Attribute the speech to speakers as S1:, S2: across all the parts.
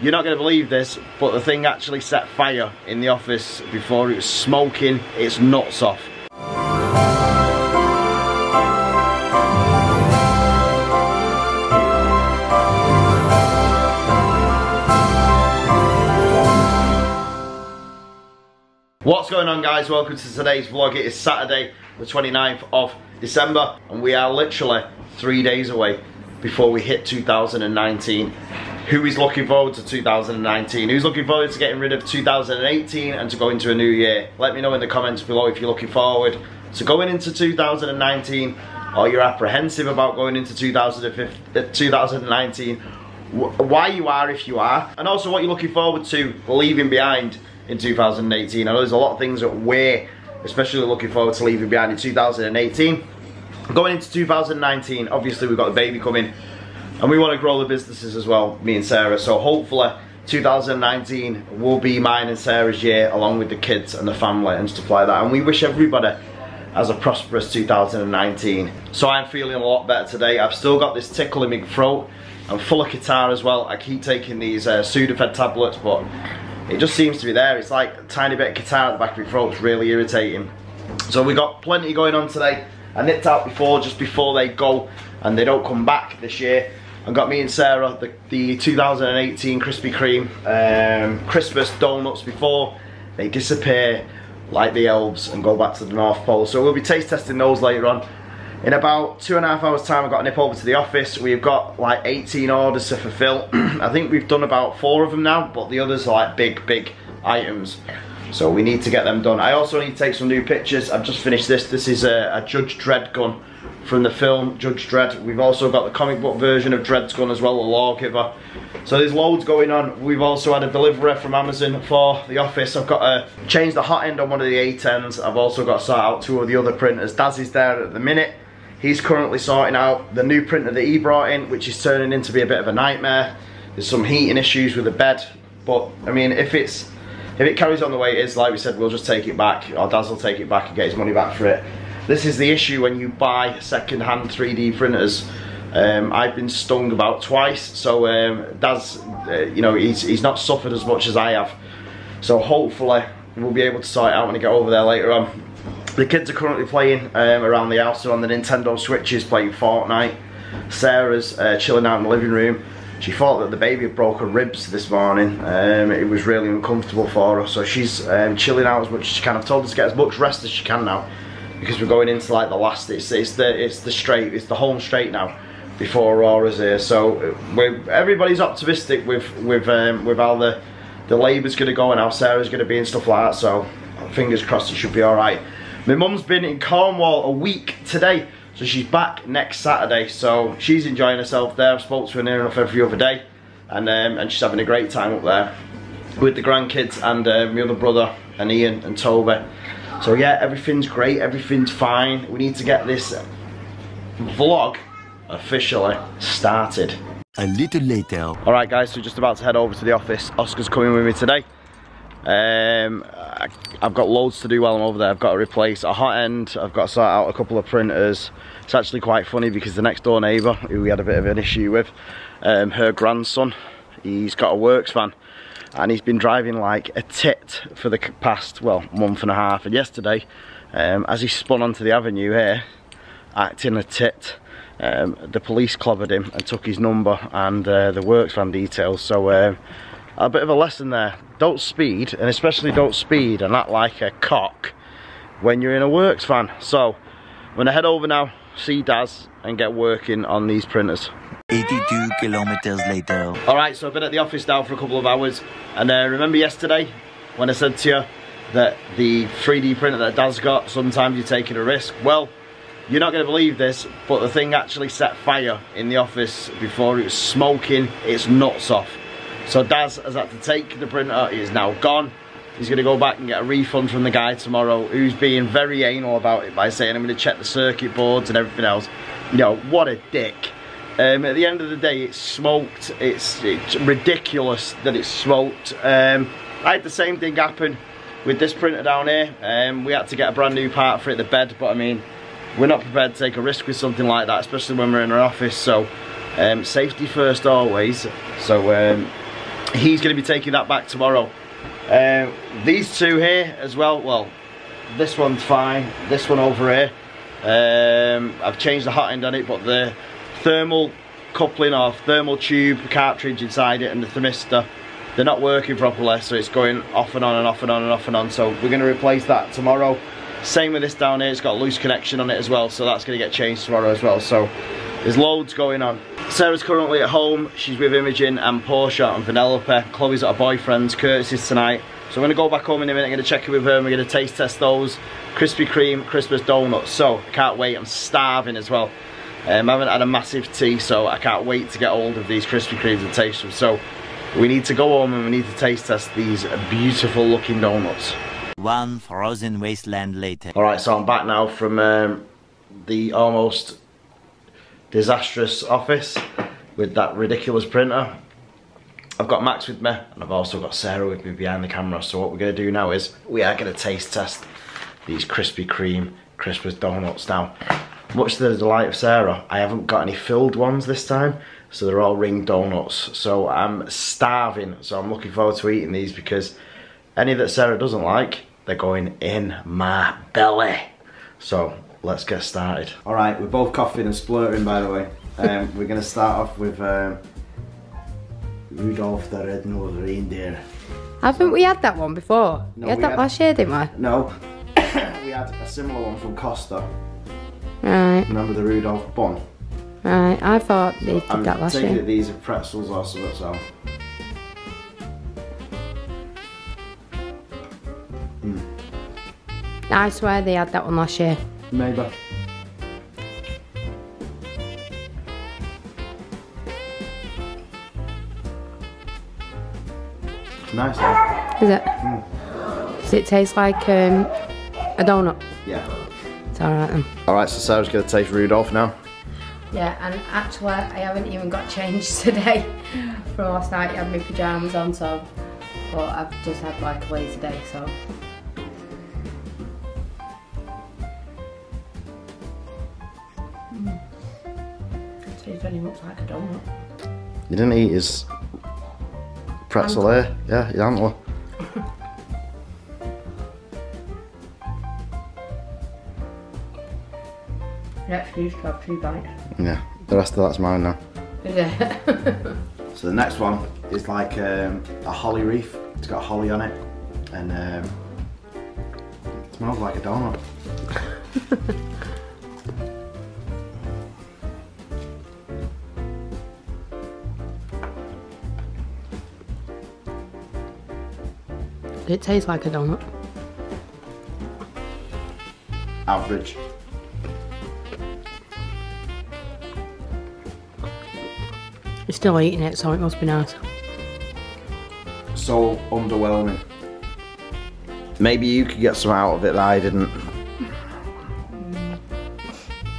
S1: you're not going to believe this, but the thing actually set fire in the office before. It was smoking its nuts off. What's going on, guys? Welcome to today's vlog. It is Saturday the 29th of December and we are literally 3 days away before we hit 2019. Who is looking forward to 2019? Who's looking forward to getting rid of 2018 and to go into a new year? Let me know in the comments below if you're looking forward to going into 2019 or you're apprehensive about going into 2019. Why you are if you are, and also what you're looking forward to leaving behind in 2018. I know there's a lot of things that we're especially looking forward to leaving behind in 2018. Going into 2019, obviously we've got the baby coming and we want to grow the businesses as well, me and Sarah. So hopefully 2019 will be mine and Sarah's year, along with the kids and the family and stuff like that. And we wish everybody has a prosperous 2019. So I'm feeling a lot better today. I've still got this tickle in my throat. I'm full of catarrh as well. I keep taking these Sudafed tablets, but it just seems to be there. It's like a tiny bit of catarrh at the back of your throat. It's really irritating. So we got plenty going on today. I nipped out just before they go and they don't come back this year. I got me and Sarah the 2018 Krispy Kreme Christmas donuts before they disappear like the elves and go back to the North Pole. So we'll be taste testing those later on. In about 2.5 hours time, I've got to nip over to the office. We've got like 18 orders to fulfill. I think we've done about 4 of them now, but the others are like big items. So we need to get them done. I also need to take some new pictures. I've just finished this. This is a Judge Dredd gun from the film Judge Dredd. We've also got the comic book version of Dredd's gun as well, the Lawgiver. So there's loads going on. We've also had a delivery from Amazon for the office. I've got to change the hot end on one of the A10s. I've also got to sort out 2 of the other printers. Daz is there at the minute. He's currently sorting out the new printer that he brought in, which is turning into be a bit of a nightmare. There's some heating issues with the bed, but I mean, if it carries on the way it is, like we said, we'll just take it back, or Daz will take it back and get his money back for it. This is the issue when you buy second-hand 3D printers. I've been stung about twice, so Daz, you know, he's not suffered as much as I have. So hopefully we'll be able to sort it out when I get over there later on. The kids are currently playing around the house. They're on the Nintendo Switches playing Fortnite. Sarah's chilling out in the living room. She thought that the baby had broken ribs this morning. It was really uncomfortable for her, so she's chilling out as much as she can. I've told her to get as much rest as she can now, because we're going into like the last. It's the home straight now before Aurora's here. So everybody's optimistic with how the labour's going to go and how Sarah's going to be and stuff like that. So fingers crossed it should be all right. My mum's been in Cornwall a week today, so she's back next Saturday, so she's enjoying herself there. I've spoke to her near enough every other day, and she's having a great time up there with the grandkids and my other brother and Ian and Toby. So yeah, everything's great, everything's fine. We need to get this vlog officially started.
S2: A little later.
S1: Alright guys, so just about to head over to the office. Oscar's coming with me today. I've got loads to do while I'm over there. I've got to replace a hot end, I've got to sort out a couple of printers. It's actually quite funny because the next door neighbour, who we had a bit of an issue with, her grandson, he's got a works van and he's been driving like a tit for the past, well, month and a half. And yesterday, as he spun onto the avenue here, acting a tit, the police clobbered him and took his number and the works van details. So a bit of a lesson there. Don't speed, and especially don't speed and act like a cock when you're in a works van. So I'm gonna head over now, see Daz, and get working on these printers.
S2: 82 kilometers later.
S1: Alright, so I've been at the office now for a couple of hours, and remember yesterday when I said to you that the 3D printer that Daz got, sometimes you're taking a risk? Well, you're not going to believe this, but the thing actually set fire in the office before. It was smoking its nuts off. So Daz has had to take the printer. It is now gone. He's going to go back and get a refund from the guy tomorrow, who's being very anal about it by saying, I'm going to check the circuit boards and everything else. You know, what a dick. At the end of the day, it's smoked. It's ridiculous that it's smoked. I had the same thing happen with this printer down here. We had to get a brand new part for it, the bed, but I mean, we're not prepared to take a risk with something like that, especially when we're in our office. So safety first always. So he's going to be taking that back tomorrow. These two here as well, well, this one's fine, this one over here, I've changed the hot end on it, but the thermal coupling or thermal tube cartridge inside it and the thermistor, they're not working properly, so it's going off and on and off and on and off and on, so we're going to replace that tomorrow. Same with this down here, it's got a loose connection on it as well, so that's going to get changed tomorrow as well, so there's loads going on. Sarah's currently at home, she's with Imogen and Portia and Vanellope. Chloe's at her boyfriend's, Curtis's tonight. So I'm going to go back home in a minute, I'm going to check in with her and we're going to taste test those Krispy Kreme Christmas donuts. So, I can't wait, I'm starving as well. I haven't had a massive tea, so I can't wait to get hold of these Krispy Kremes and taste them. So, we need to go home and we need to taste test these beautiful looking donuts.
S2: One frozen wasteland later.
S1: Alright, so I'm back now from the almost disastrous office with that ridiculous printer. I've got Max with me and I've also got Sarah with me behind the camera. So what we're going to do now is we are going to taste test these Krispy Kreme Christmas donuts. Now, much to the delight of Sarah, I haven't got any filled ones this time, so they're all ring donuts. So I'm starving, so I'm looking forward to eating these because any that Sarah doesn't like, they're going in my belly. So let's get started. All right, we're both coughing and splurting, by the way. We're going to start off with Rudolph the Red-Nosed Reindeer.
S3: Haven't we had that one before?
S1: No,
S3: we had that last year, didn't we?
S1: No, we had a similar one from Costa.
S3: Right.
S1: Remember the Rudolph bun?
S3: Right, I thought they did that last
S1: I'm taking
S3: year.
S1: it these are pretzels or something, so.
S3: I swear they had that one last year.
S1: Maybe. Nice, huh?
S3: Is it? Does it taste like a donut?
S1: Yeah.
S3: It's alright then.
S1: Alright, so Sarah's going to taste Rudolph now.
S3: Yeah, and actually I haven't even got changed today from last night. I had my pyjamas on, so, but I've just had like a lazy day, so. It very much like a donut.
S1: You didn't eat his pretzel there? Yeah, his antler.
S3: You actually used to have 2 bites.
S1: Yeah, the rest of that's mine now.
S3: Is it?
S1: So the next one is like a holly wreath. It's got holly on it, and it smells like a donut.
S3: It tastes like a donut.
S1: Average.
S3: You're still eating it, so it must be nice.
S1: So underwhelming. Maybe you could get some out of it that I didn't.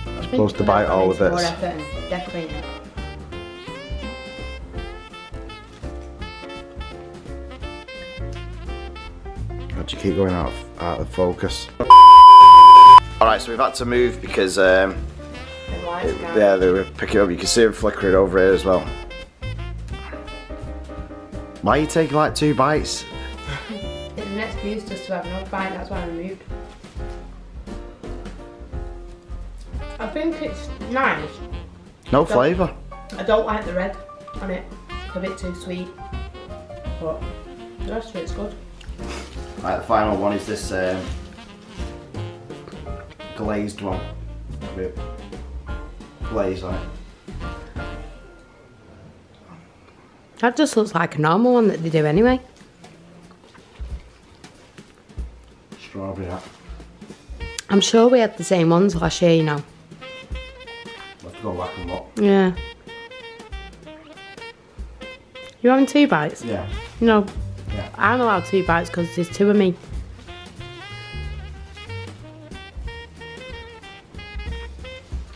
S1: I'm supposed to buy all of this.
S3: Decorating it.
S1: How'd you keep going out of focus? Alright, so we've had to move because yeah, they were picking up. You can see them flickering over here as well. Why are you taking like 2 bites?
S3: It's an excuse just to have no bite, that's why I moved. I think it's nice.
S1: No flavour.
S3: I don't like the red on it. It's a bit too sweet. But the rest of it's good.
S1: Right, the final one is this glazed one. With glaze on it.
S3: That just looks like a normal one that they do anyway.
S1: Strawberry hat.
S3: I'm sure we had the same ones last year, you know.
S1: Let's go back and look.
S3: Yeah. You having 2 bites?
S1: Yeah.
S3: No.
S1: Yeah.
S3: I'm allowed 2 bites because there's 2 of me.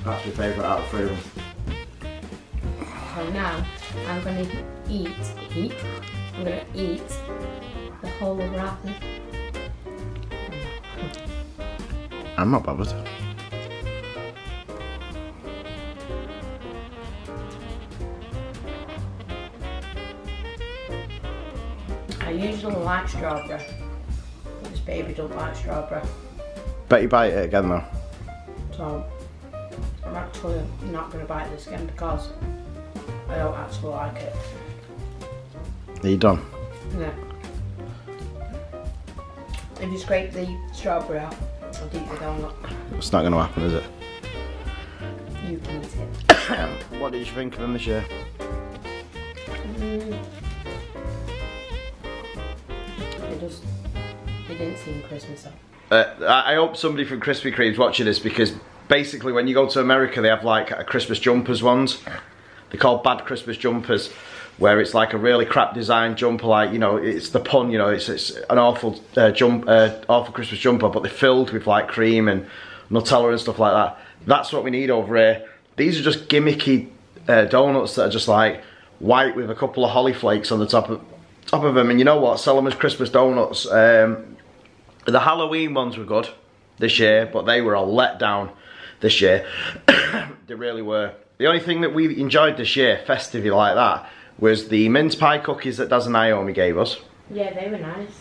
S1: That's my favourite out of 3 of them.
S3: So now I'm going to eat the whole of wrapper.
S1: I'm not bothered.
S3: I usually like strawberry. But this baby don't like strawberry.
S1: Bet you bite it again though.
S3: So I'm actually not going to bite this again because I don't actually like it.
S1: Are you done?
S3: Yeah. If you scrape the strawberry off, I'll eat the donut.
S1: It's not going to happen, is it?
S3: You can eat it.
S1: What did you think of them this year?
S3: It didn't seem Christmas.
S1: I hope somebody from Krispy Kreme's watching this, because basically when you go to America they have like a Christmas jumpers ones. They're called bad Christmas jumpers, where it's like a really crap design jumper, like, you know, it's the pun, you know, it's an awful awful Christmas jumper, but they're filled with like cream and Nutella and stuff like that. That's what we need over here. These are just gimmicky donuts that are just like white with a couple of holly flakes on the top of them, and you know what, sell them as Christmas donuts. The Halloween ones were good this year, but they were a letdown this year. They really were. The only thing that we enjoyed this year, festive like that, was the mince pie cookies that Daz and Naomi gave us.
S3: Yeah, they were nice.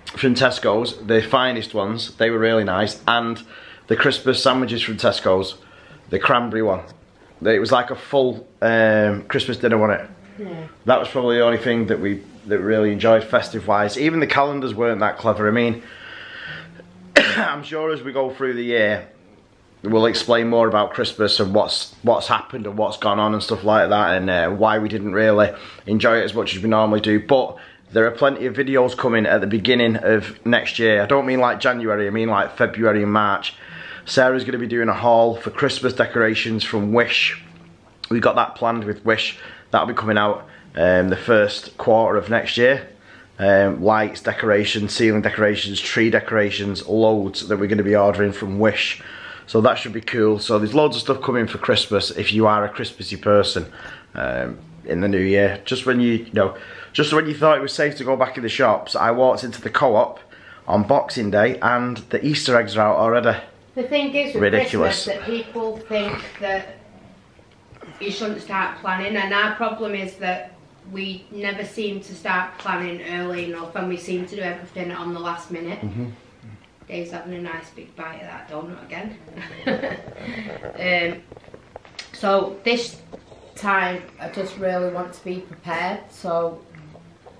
S1: From Tesco's, the finest ones. They were really nice. And the Christmas sandwiches from Tesco's, the cranberry one. It was like a full Christmas dinner, wasn't it?
S3: Yeah.
S1: That was probably the only thing that we really enjoyed festive wise. Even the calendars weren't that clever. I mean, I'm sure as we go through the year we'll explain more about Christmas and what's happened and what's gone on and stuff like that, and why we didn't really enjoy it as much as we normally do. But there are plenty of videos coming at the beginning of next year. I don't mean like January, I mean like February and March. Sarah's going to be doing a haul for Christmas decorations from Wish. We've got that planned with Wish. That'll be coming out the first quarter of next year. Lights, decorations, ceiling decorations, tree decorations, loads that we're going to be ordering from Wish. So that should be cool. So there's loads of stuff coming for Christmas if you are a Christmassy person in the new year. Just when just when you thought it was safe to go back in the shops, I walked into the Co-op on Boxing Day and the Easter eggs are out already.
S3: The thing is with
S1: ridiculous.
S3: Christmas that people think that you shouldn't start planning, and our problem is that we never seem to start planning early enough, and we seem to do everything on the last minute. Dave's having a nice big bite of that donut again. So this time I just really want to be prepared, so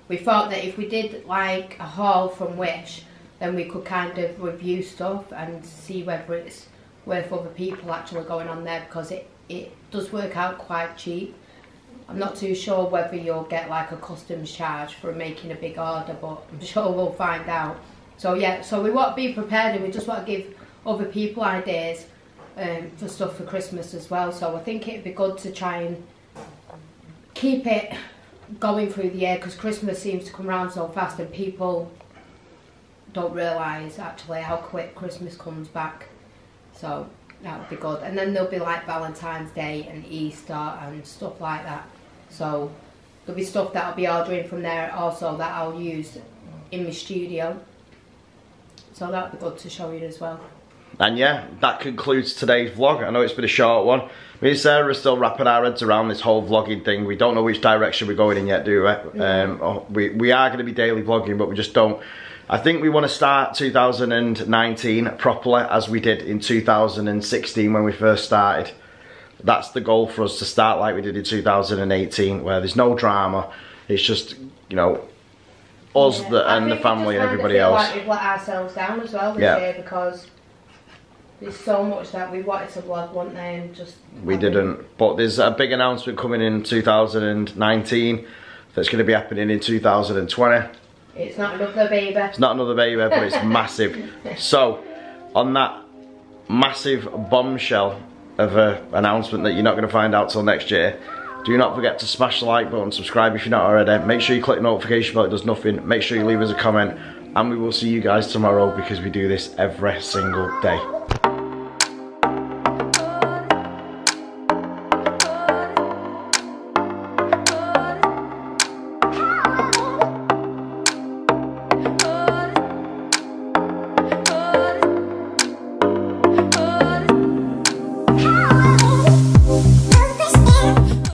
S3: we thought that if we did like a haul from Wish, then we could kind of review stuff and see whether it's worth other people actually going on there, because it does work out quite cheap. I'm not too sure whether you'll get like a customs charge for making a big order, but I'm sure we'll find out. So yeah, so we want to be prepared, and we just want to give other people ideas for stuff for Christmas as well. So I think it'd be good to try and keep it going through the year, because Christmas seems to come around so fast and people don't realise actually how quick Christmas comes back. So that would be good. And then there'll be like Valentine's Day and Easter and stuff like that. So there'll be stuff that I'll be ordering from there also that I'll use in my studio. So that would be good to show you as well.
S1: And yeah, that concludes today's vlog. I know it's been a short one. Me and Sarah are still wrapping our heads around this whole vlogging thing. We don't know which direction we're going in yet, do we? No. We are going to be daily vlogging, but we just don't. I think we want to start 2019 properly as we did in 2016 when we first started. That's the goal for us, to start like we did in 2018, where there's no drama. It's just, you know, us and the family and everybody else.
S3: Like we've let ourselves down as well this year, because there's so much that we wanted to vlog, weren't they, and just
S1: we didn't. But there's a big announcement coming in 2019 that's going to be happening in 2020.
S3: It's not another baby. It's
S1: not another baby, but it's massive. So, on that massive bombshell of an announcement that you're not going to find out till next year, do not forget to smash the like button, subscribe if you're not already. Make sure you click the notification bell, it does nothing. Make sure you leave us a comment, and we will see you guys tomorrow, because we do this every single day.